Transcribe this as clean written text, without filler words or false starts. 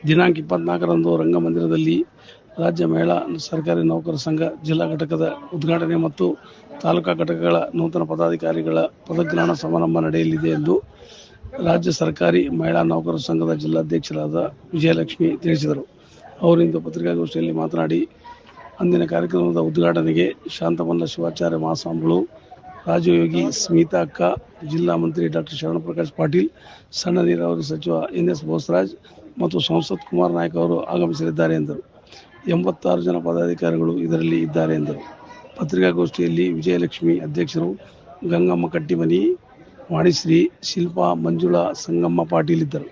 ದಿನಾಂಕ 24ರಂದು ರಂಗಮಂದಿರದಲ್ಲಿ ರಾಜ್ಯ ಮಹಿಳಾ ಸರ್ಕಾರಿ ನೌಕರ ಸಂಘ ಜಿಲ್ಲಾ ಘಟಕದ ಉದ್ಘಾಟನೆ ಮತ್ತು ತಾಲೂಕಾ ಘಟಕಗಳ ನೂತನ ಪದಾಧಿಕಾರಿಗಳ ಪದಗ್ರಹಣ ಸಮಾರಂಭ ನಡೆಯಲಿದೆ ಎಂದು ರಾಜ್ಯ ಸರ್ಕಾರಿ ಮಹಿಳಾ ನೌಕರ ಸಂಘದ ಜಿಲ್ಲಾಧ್ಯಕ್ಷರಾದ ವಿಜಯಲಕ್ಷ್ಮಿ ತಿಳಿಸಿದರು. ಅವರಿಂದು ಪತ್ರಿಕಾಗೋಷ್ಠಿಯಲ್ಲಿ ಮಾತನಾಡಿ, ಅಂದಿನ ಕಾರ್ಯಕ್ರಮದ ಉದ್ಘಾಟನೆಗೆ ಶಾಂತಮಲ್ಲ ಶಿವಾಚಾರ್ಯ ಮಹಾಸ್ವಾಮಿಗಳು, ರಾಜಯೋಗಿ ಸ್ಮಿತಾ ಅಕ್ಕ, ಜಿಲ್ಲಾ ಮಂತ್ರಿ ಡಾಕ್ಟರ್ ಶರಣಪ್ರಕಾಶ್ ಪಾಟೀಲ್, ಸಣ್ಣ ನೀರಾವರಿ ಸಚಿವ ಎನ್.ಎಸ್. ಬೋಸರಾಜ್ ಮತ್ತು ಸಂಸತ್ ಕುಮಾರ್ ನಾಯ್ಕ ಅವರು ಆಗಮಿಸಲಿದ್ದಾರೆ ಎಂದರು. 86 ಜನ ಪದಾಧಿಕಾರಿಗಳು ಇದರಲ್ಲಿ ಇದ್ದಾರೆ ಎಂದರು. ಪತ್ರಿಕಾಗೋಷ್ಠಿಯಲ್ಲಿ ವಿಜಯಲಕ್ಷ್ಮಿ ಅಧ್ಯಕ್ಷರು, ಗಂಗಮ್ಮ ಕಟ್ಟಿಮನಿ, ವಾಣಿಶ್ರೀ, ಶಿಲ್ಪಾ, ಮಂಜುಳಾ, ಸಂಗಮ್ಮ ಪಾಟೀಲ್ ಇದ್ದರು.